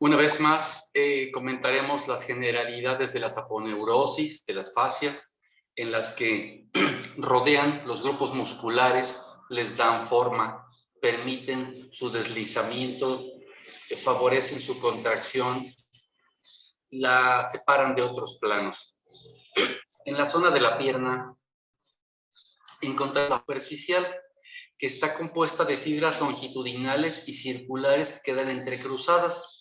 Una vez más, comentaremos las generalidades de las aponeurosis, de las fascias, en las que rodean los grupos musculares, les dan forma, permiten su deslizamiento, favorecen su contracción, la separan de otros planos. En la zona de la pierna encontramos la superficial, que está compuesta de fibras longitudinales y circulares que quedan entrecruzadas.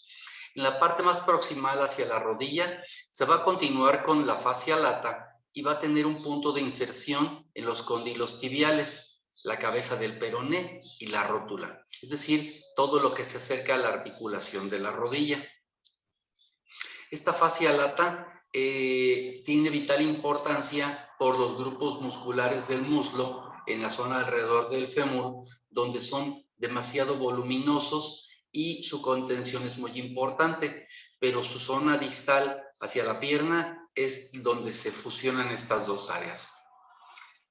En la parte más proximal hacia la rodilla se va a continuar con la fascia lata y va a tener un punto de inserción en los cóndilos tibiales, la cabeza del peroné y la rótula, es decir, todo lo que se acerca a la articulación de la rodilla. Esta fascia lata tiene vital importancia por los grupos musculares del muslo en la zona alrededor del fémur, donde son demasiado voluminosos y su contención es muy importante, pero su zona distal hacia la pierna es donde se fusionan estas dos áreas.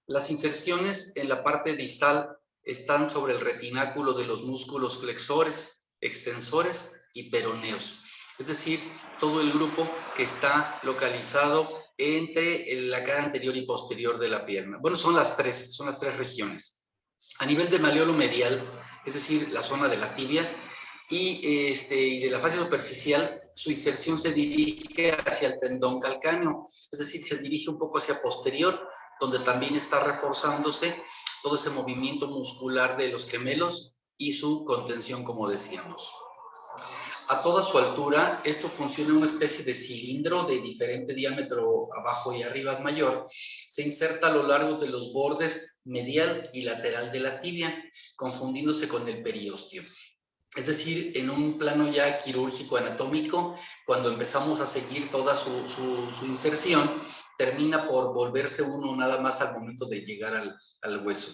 Las inserciones en la parte distal están sobre el retináculo de los músculos flexores, extensores y peroneos, es decir, todo el grupo que está localizado entre la cara anterior y posterior de la pierna. Bueno, son las tres regiones. A nivel de maleolo medial, es decir, la zona de la tibia y de la fascia superficial, su inserción se dirige hacia el tendón calcáneo, es decir, se dirige un poco hacia posterior, donde también está reforzándose todo ese movimiento muscular de los gemelos y su contención, como decíamos. A toda su altura, esto funciona en una especie de cilindro de diferente diámetro abajo y arriba mayor. Se inserta a lo largo de los bordes medial y lateral de la tibia, confundiéndose con el periósteo. Es decir, en un plano ya quirúrgico anatómico, cuando empezamos a seguir toda su inserción, termina por volverse uno nada más al momento de llegar al hueso.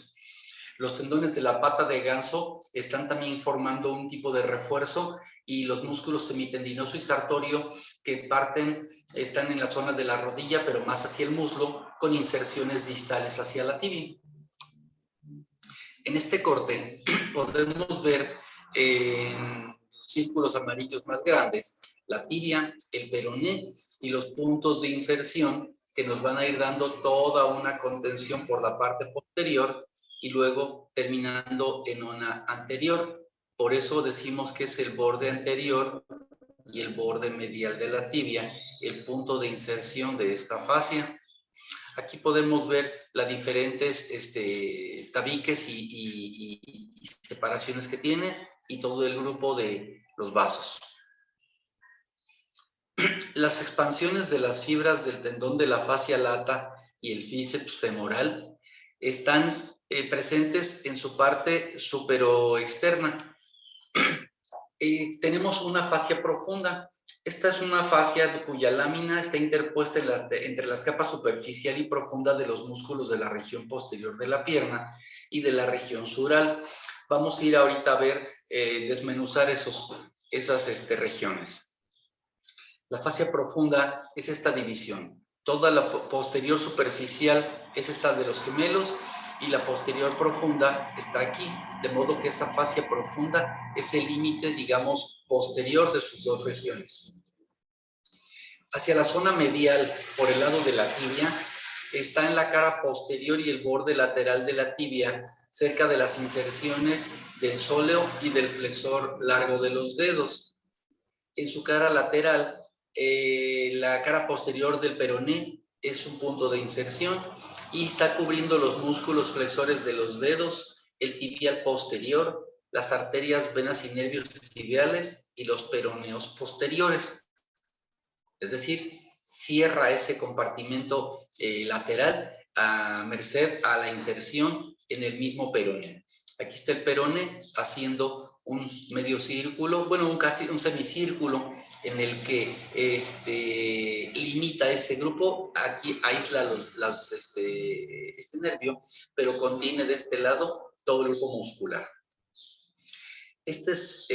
Los tendones de la pata de ganso están también formando un tipo de refuerzo y los músculos semitendinoso y sartorio que están en la zona de la rodilla, pero más hacia el muslo, con inserciones distales hacia la tibia. En este corte podemos ver en círculos amarillos más grandes la tibia, el peroné y los puntos de inserción que nos van a ir dando toda una contención por la parte posterior y luego terminando en una anterior. Por eso decimos que es el borde anterior y el borde medial de la tibia, el punto de inserción de esta fascia. Aquí podemos ver las diferentes tabiques y separaciones que tiene y todo el grupo de los vasos. Las expansiones de las fibras del tendón de la fascia lata y el bíceps femoral están presentes en su parte superoexterna. Tenemos una fascia profunda. Esta es una fascia cuya lámina está interpuesta entre las capas superficial y profunda de los músculos de la región posterior de la pierna y de la región sural. Vamos a ir ahorita a ver, desmenuzar esas regiones. La fascia profunda es esta división. Toda la posterior superficial es esta de los gemelos y la posterior profunda está aquí, de modo que esta fascia profunda es el límite, digamos, posterior de sus dos regiones. Hacia la zona medial, por el lado de la tibia, está en la cara posterior y el borde lateral de la tibia, cerca de las inserciones del sóleo y del flexor largo de los dedos. En su cara lateral, la cara posterior del peroné es un punto de inserción y está cubriendo los músculos flexores de los dedos, el tibial posterior, las arterias, venas y nervios tibiales y los peroneos posteriores. Es decir, cierra ese compartimento lateral a merced a la inserción en el mismo peroneo. Aquí está el peroné haciendo un medio círculo, bueno, casi un semicírculo en el que limita ese grupo. Aquí aísla este nervio, pero contiene de este lado todo el grupo muscular. Estas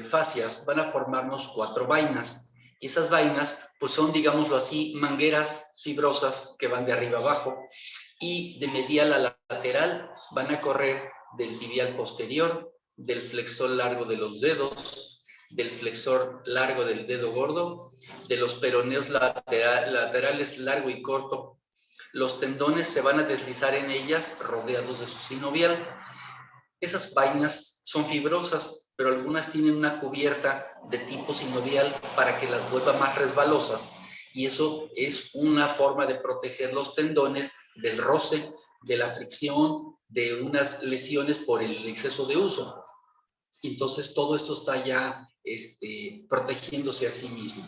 fascias van a formarnos 4 vainas. Y esas vainas, pues son, digámoslo así, mangueras fibrosas que van de arriba abajo y de medial a lateral van a correr del tibial posterior, del flexor largo de los dedos, del flexor largo del dedo gordo, de los peroneos laterales largo y corto. Los tendones se van a deslizar en ellas rodeados de su sinovial. Esas vainas son fibrosas, pero algunas tienen una cubierta de tipo sinovial para que las vuelva más resbalosas, y eso es una forma de proteger los tendones del roce, de la fricción, de unas lesiones por el exceso de uso. Entonces todo esto está ya protegiéndose a sí mismo.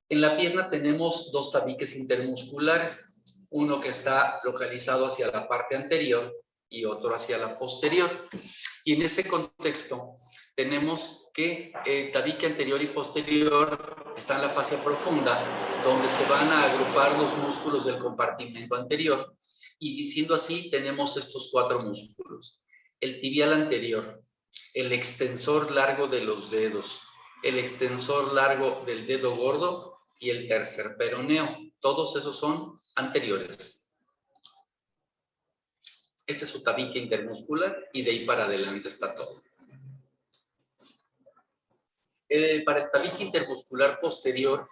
En la pierna tenemos dos tabiques intermusculares, uno que está localizado hacia la parte anterior y otro hacia la posterior. Y en ese contexto tenemos que el tabique anterior y posterior está en la fascia profunda, donde se van a agrupar los músculos del compartimento anterior, y siendo así tenemos estos cuatro músculos: el tibial anterior, el extensor largo de los dedos, el extensor largo del dedo gordo y el tercer peroneo. Todos esos son anteriores. Este es su tabique intermuscular y de ahí para adelante está todo. Para el tabique intermuscular posterior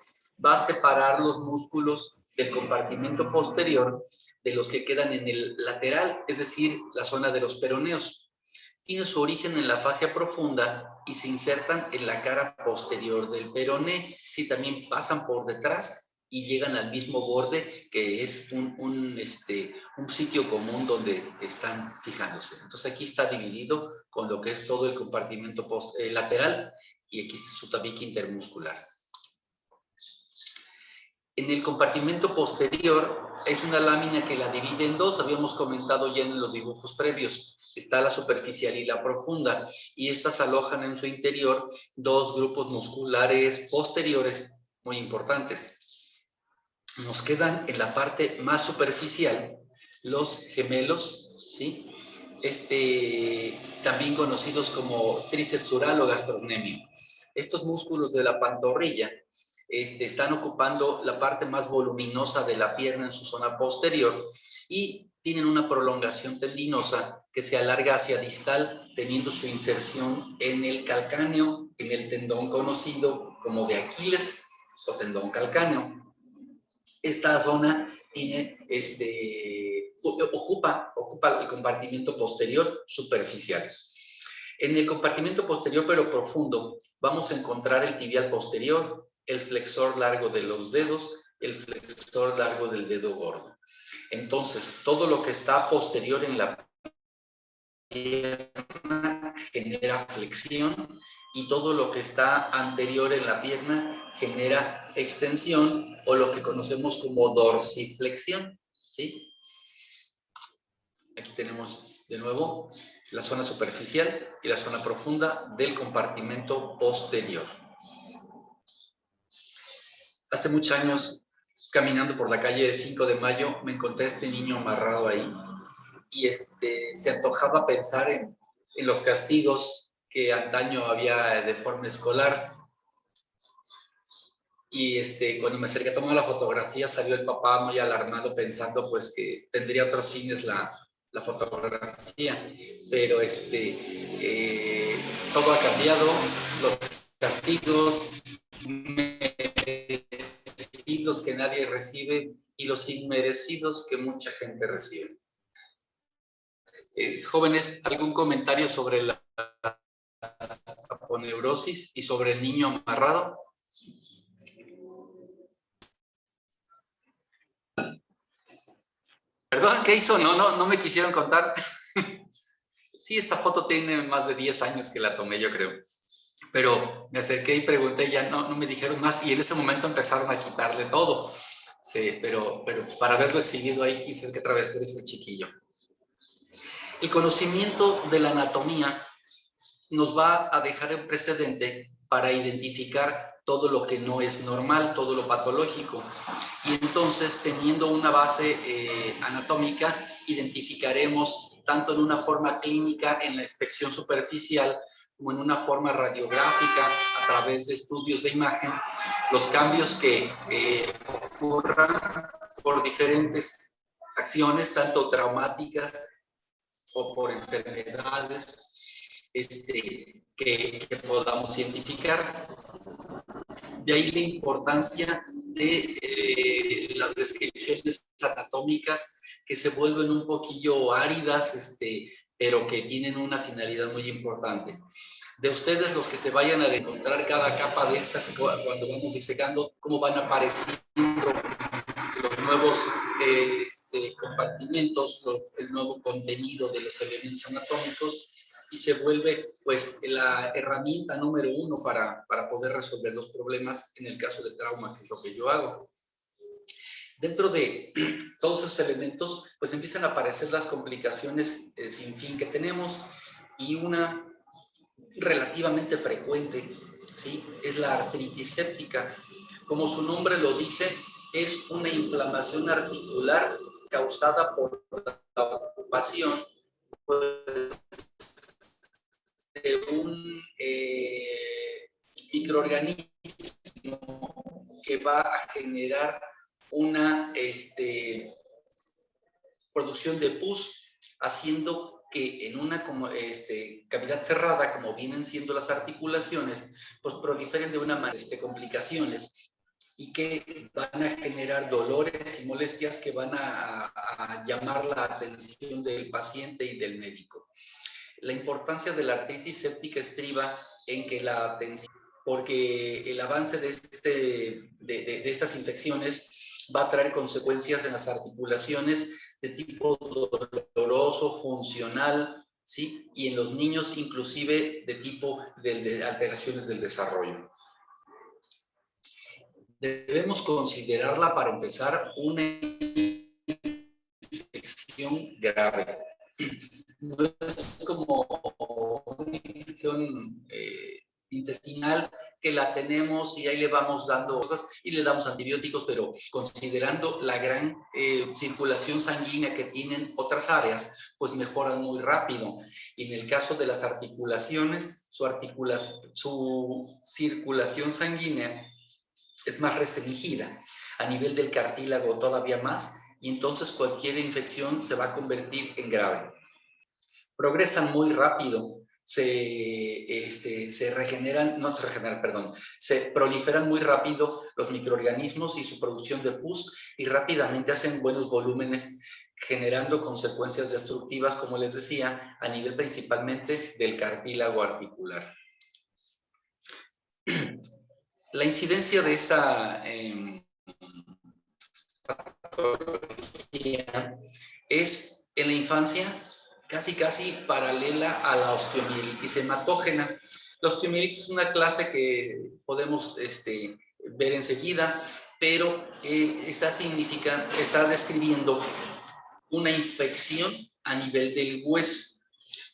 va a separar los músculos del compartimento posterior de los que quedan en el lateral, es decir, la zona de los peroneos. Tiene su origen en la fascia profunda y se insertan en la cara posterior del peroné. Sí, también pasan por detrás y llegan al mismo borde, que es un sitio común donde están fijándose. Entonces aquí está dividido con lo que es todo el compartimento lateral, y aquí es su tabique intermuscular. En el compartimento posterior es una lámina que la divide en dos, habíamos comentado ya en los dibujos previos. Está la superficial y la profunda, y estas alojan en su interior dos grupos musculares posteriores muy importantes. Nos quedan en la parte más superficial los gemelos, ¿sí? También conocidos como tríceps sural o gastrocnemio. Estos músculos de la pantorrilla están ocupando la parte más voluminosa de la pierna en su zona posterior, y tienen una prolongación tendinosa que se alarga hacia distal, teniendo su inserción en el calcáneo, en el tendón conocido como de Aquiles o tendón calcáneo. Esta zona tiene, ocupa el compartimento posterior superficial. En el compartimento posterior pero profundo vamos a encontrar el tibial posterior, el flexor largo de los dedos, el flexor largo del dedo gordo. Entonces, todo lo que está posterior en la pierna genera flexión, y todo lo que está anterior en la pierna genera extensión, o lo que conocemos como dorsiflexión, ¿sí? Aquí tenemos de nuevo la zona superficial y la zona profunda del compartimento posterior. Hace muchos años, caminando por la calle 5 de Mayo, me encontré a este niño amarrado ahí, y se antojaba pensar en los castigos que antaño había de forma escolar. Y cuando me acerqué a tomar la fotografía, salió el papá muy alarmado, pensando pues que tendría otros fines la fotografía, pero todo ha cambiado. Los castigos merecidos que nadie recibe, y los inmerecidos que mucha gente recibe. Jóvenes, ¿algún comentario sobre la aponeurosis y sobre el niño amarrado? Perdón, ¿qué hizo? No me quisieron contar. Sí, esta foto tiene más de 10 años que la tomé, yo creo. Pero me acerqué y pregunté, ya no me dijeron más, y en ese momento empezaron a quitarle todo. Sí, pero para verlo exhibido ahí quise que atravesara ese chiquillo. El conocimiento de la anatomía nos va a dejar un precedente para identificar todo lo que no es normal, todo lo patológico. Y entonces, teniendo una base anatómica, identificaremos tanto en una forma clínica, en la inspección superficial, como en una forma radiográfica, a través de estudios de imagen, los cambios que ocurran por diferentes acciones, tanto traumáticas o por enfermedades, que podamos identificar. De ahí la importancia de las descripciones anatómicas que se vuelven un poquillo áridas, pero que tienen una finalidad muy importante. De ustedes, los que se vayan a encontrar cada capa de estas cuando vamos disecando, cómo van apareciendo los nuevos compartimentos, el nuevo contenido de los elementos anatómicos, y se vuelve pues la herramienta número uno para poder resolver los problemas en el caso de trauma, que es lo que yo hago. Dentro de todos esos elementos, pues empiezan a aparecer las complicaciones sin fin que tenemos, y una relativamente frecuente, ¿sí?, es la artritis séptica. Como su nombre lo dice, es una inflamación articular causada por la ocupación de un microorganismo que va a generar una producción de pus, haciendo que en una cavidad cerrada, como vienen siendo las articulaciones, pues proliferen de una manera complicaciones, y que van a generar dolores y molestias que van a llamar la atención del paciente y del médico. La importancia de la artritis séptica estriba en que la atención, porque el avance de estas infecciones va a traer consecuencias en las articulaciones de tipo doloroso, funcional, ¿sí?, y en los niños inclusive de tipo de alteraciones del desarrollo. Debemos considerarla, para empezar, una infección grave. No es como una infección intestinal que la tenemos y ahí le vamos dando cosas y le damos antibióticos, pero considerando la gran circulación sanguínea que tienen otras áreas, pues mejoran muy rápido. Y en el caso de las articulaciones, su circulación sanguínea es más restringida, a nivel del cartílago todavía más, y entonces cualquier infección se va a convertir en grave. Progresan muy rápido, se proliferan muy rápido los microorganismos y su producción de pus, y rápidamente hacen buenos volúmenes, generando consecuencias destructivas, como les decía, a nivel principalmente del cartílago articular. La incidencia de esta patología es en la infancia casi paralela a la osteomielitis hematógena. La osteomielitis es una clase que podemos ver enseguida, pero está describiendo una infección a nivel del hueso.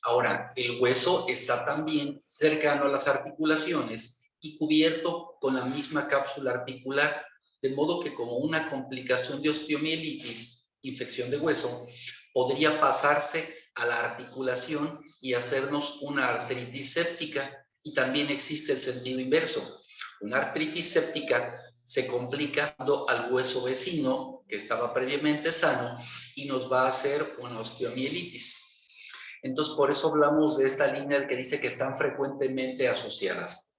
Ahora, el hueso está también cercano a las articulaciones y cubierto con la misma cápsula articular, de modo que como una complicación de osteomielitis, infección de hueso, podría pasarse a la articulación y hacernos una artritis séptica. Y también existe el sentido inverso. Una artritis séptica se complica al hueso vecino, que estaba previamente sano, y nos va a hacer una osteomielitis. Entonces, por eso hablamos de esta línea que dice que están frecuentemente asociadas.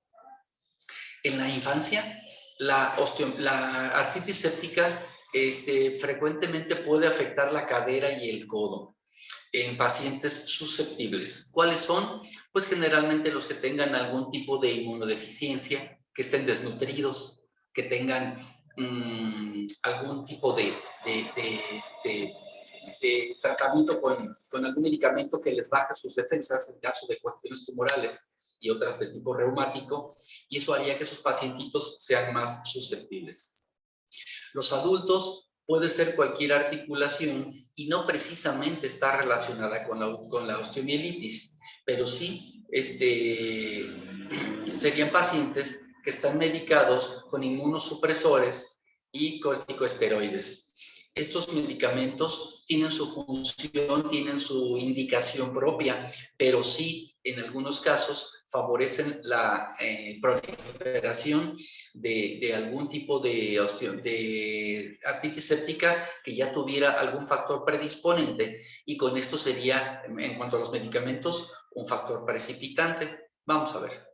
En la infancia, la artritis séptica frecuentemente puede afectar la cadera y el codo en pacientes susceptibles. ¿Cuáles son? Pues generalmente los que tengan algún tipo de inmunodeficiencia, que estén desnutridos, que tengan algún tipo de tratamiento con algún medicamento que les baje sus defensas en caso de cuestiones tumorales y otras de tipo reumático, y eso haría que esos pacientitos sean más susceptibles. Los adultos puede ser cualquier articulación y no precisamente está relacionada con la osteomielitis, pero sí serían pacientes que están medicados con inmunosupresores y corticosteroides. Estos medicamentos tienen su función, tienen su indicación propia, pero sí, en algunos casos, favorecen la proliferación de algún tipo de artritis séptica que ya tuviera algún factor predisponente, y con esto sería, en cuanto a los medicamentos, un factor precipitante. Vamos a ver.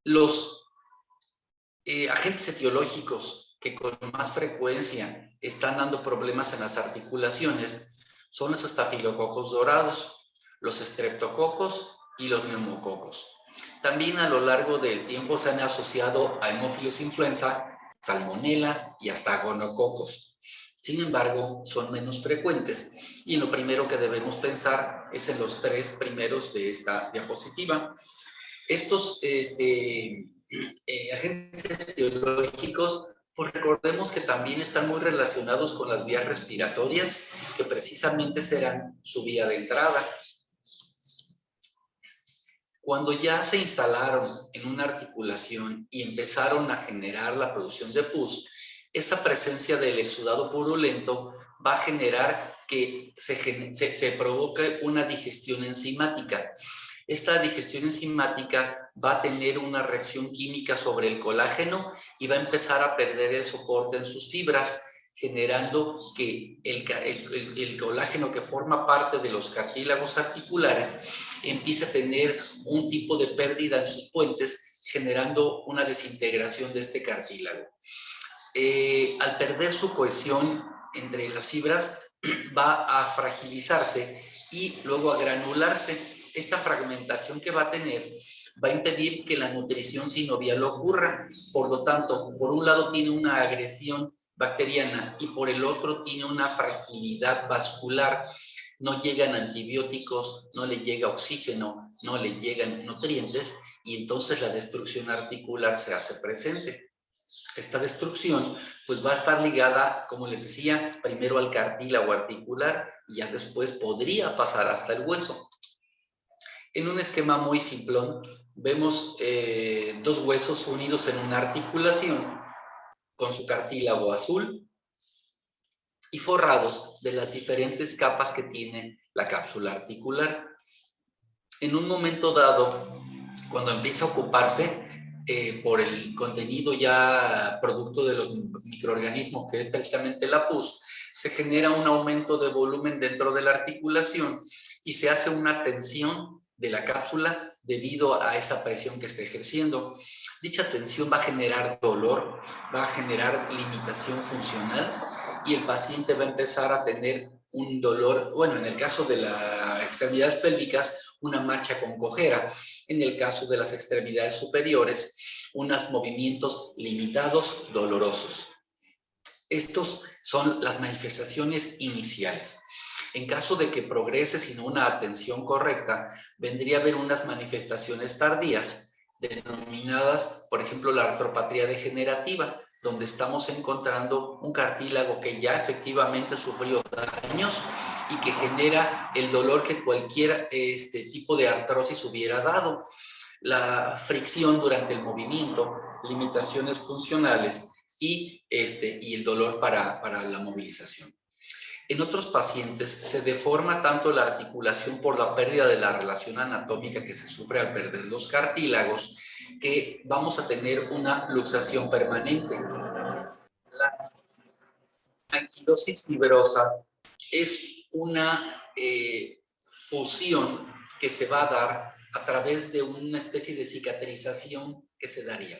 Los agentes etiológicos que con más frecuencia están dando problemas en las articulaciones son los estafilococos dorados, los estreptococos y los neumococos. También a lo largo del tiempo se han asociado a Haemophilus influenza, salmonela y hasta gonococos. Sin embargo, son menos frecuentes y lo primero que debemos pensar es en los 3 primeros de esta diapositiva. Estos agentes etiológicos, pues recordemos que también están muy relacionados con las vías respiratorias, que precisamente serán su vía de entrada. Cuando ya se instalaron en una articulación y empezaron a generar la producción de pus, esa presencia del exudado purulento va a generar que se provoque una digestión enzimática. Esta digestión enzimática va a tener una reacción química sobre el colágeno y va a empezar a perder el soporte en sus fibras, generando que el colágeno que forma parte de los cartílagos articulares empiece a tener un tipo de pérdida en sus puentes, generando una desintegración de este cartílago. Al perder su cohesión entre las fibras, va a fragilizarse y luego a granularse. Esta fragmentación que va a tener va a impedir que la nutrición sinovial ocurra. Por lo tanto, por un lado tiene una agresión bacteriana y por el otro tiene una fragilidad vascular. No llegan antibióticos, no le llega oxígeno, no le llegan nutrientes y entonces la destrucción articular se hace presente. Esta destrucción pues va a estar ligada, como les decía, primero al cartílago articular y ya después podría pasar hasta el hueso. En un esquema muy simplón vemos 2 huesos unidos en una articulación con su cartílago azul y forrados de las diferentes capas que tiene la cápsula articular. En un momento dado, cuando empieza a ocuparse por el contenido ya producto de los microorganismos, que es precisamente la pus, se genera un aumento de volumen dentro de la articulación y se hace una tensión de la cápsula debido a esa presión que está ejerciendo. Dicha tensión va a generar dolor, va a generar limitación funcional y el paciente va a empezar a tener un dolor, bueno, en el caso de las extremidades pélvicas, una marcha con cojera. En el caso de las extremidades superiores, unos movimientos limitados, dolorosos. Estos son las manifestaciones iniciales. En caso de que progrese sin una atención correcta, vendría a haber unas manifestaciones tardías, denominadas, por ejemplo, la artropatía degenerativa, donde estamos encontrando un cartílago que ya efectivamente sufrió daños y que genera el dolor que cualquier tipo de artrosis hubiera dado. La fricción durante el movimiento, limitaciones funcionales y el dolor para la movilización. En otros pacientes se deforma tanto la articulación por la pérdida de la relación anatómica que se sufre al perder los cartílagos, que vamos a tener una luxación permanente. La anquilosis fibrosa es una fusión que se va a dar a través de una especie de cicatrización que se daría.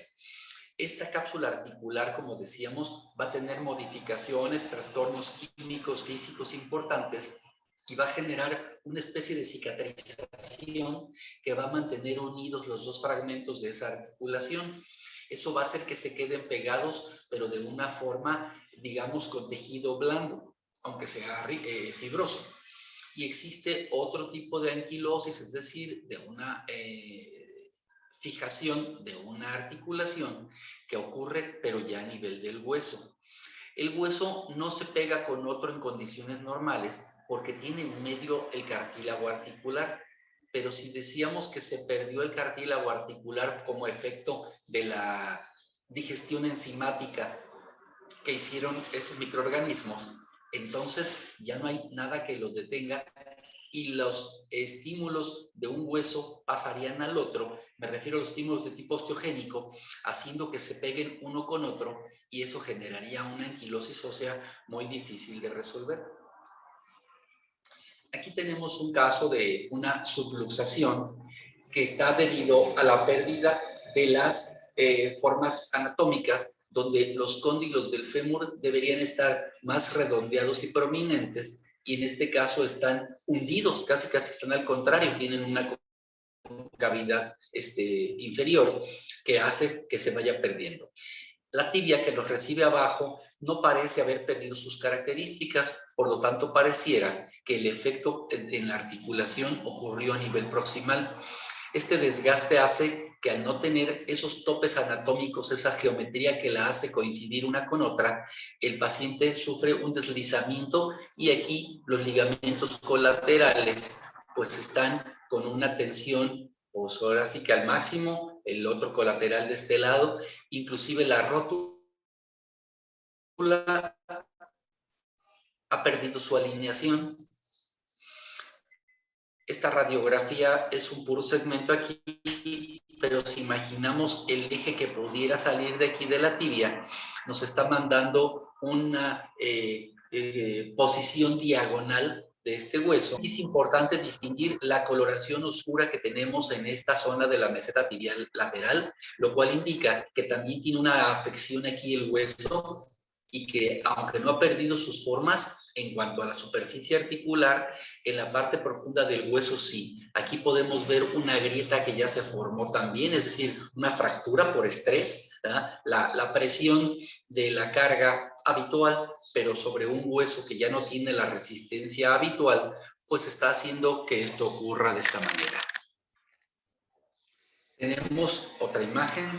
Esta cápsula articular, como decíamos, va a tener modificaciones, trastornos químicos, físicos importantes y va a generar una especie de cicatrización que va a mantener unidos los 2 fragmentos de esa articulación. Eso va a hacer que se queden pegados, pero de una forma, digamos, con tejido blando, aunque sea fibroso. Y existe otro tipo de anquilosis, es decir, de una fijación de una articulación que ocurre pero ya a nivel del hueso. El hueso no se pega con otro en condiciones normales porque tiene en medio el cartílago articular, pero si decíamos que se perdió el cartílago articular como efecto de la digestión enzimática que hicieron esos microorganismos, entonces ya no hay nada que los detenga y los estímulos de un hueso pasarían al otro, me refiero a los estímulos de tipo osteogénico, haciendo que se peguen uno con otro y eso generaría una anquilosis ósea muy difícil de resolver. Aquí tenemos un caso de una subluxación que está debido a la pérdida de las formas anatómicas, donde los cóndilos del fémur deberían estar más redondeados y prominentes, y en este caso están hundidos, casi están al contrario, tienen una cavidad inferior que hace que se vaya perdiendo. La tibia que los recibe abajo no parece haber perdido sus características, por lo tanto pareciera que el efecto en la articulación ocurrió a nivel proximal. Este desgaste hace que al no tener esos topes anatómicos, esa geometría que la hace coincidir una con otra, el paciente sufre un deslizamiento y aquí los ligamentos colaterales pues están con una tensión, pues ahora sí que al máximo, el otro colateral de este lado, inclusive la rótula ha perdido su alineación. Esta radiografía es un puro segmento aquí, pero si imaginamos el eje que pudiera salir de aquí de la tibia, nos está mandando una posición diagonal de este hueso. Es importante distinguir la coloración oscura que tenemos en esta zona de la meseta tibial lateral, lo cual indica que también tiene una afección aquí el hueso y que aunque no ha perdido sus formas en cuanto a la superficie articular, en la parte profunda del hueso sí. Aquí podemos ver una grieta que ya se formó también, es decir, una fractura por estrés, la presión de la carga habitual, pero sobre un hueso que ya no tiene la resistencia habitual, pues está haciendo que esto ocurra de esta manera. Tenemos otra imagen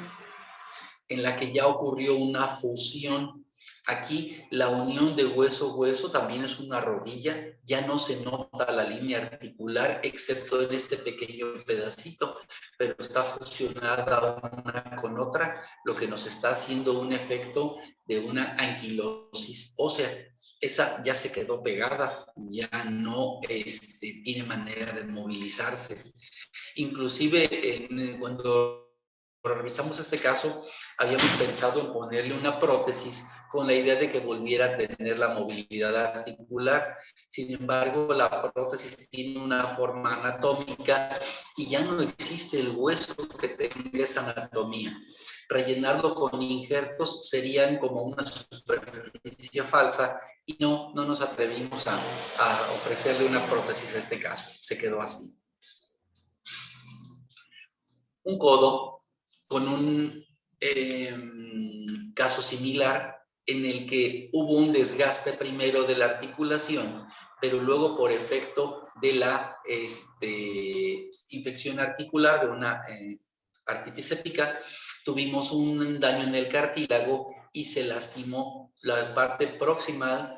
en la que ya ocurrió una fusión. Aquí la unión de hueso-hueso también es una rodilla, ya no se nota la línea articular excepto en este pequeño pedacito, pero está fusionada una con otra, lo que nos está haciendo un efecto de una anquilosis ósea. Esa ya se quedó pegada, ya no tiene manera de movilizarse. Inclusive cuando revisamos este caso, habíamos pensado en ponerle una prótesis con la idea de que volviera a tener la movilidad articular. Sin embargo, la prótesis tiene una forma anatómica y ya no existe el hueso que tenga esa anatomía. Rellenarlo con injertos serían como una superficie falsa y no nos atrevimos a ofrecerle una prótesis a este caso. Se quedó así. Un codo con un caso similar en el que hubo un desgaste primero de la articulación, pero luego por efecto de la infección articular, de una artritis séptica, tuvimos un daño en el cartílago y se lastimó la parte proximal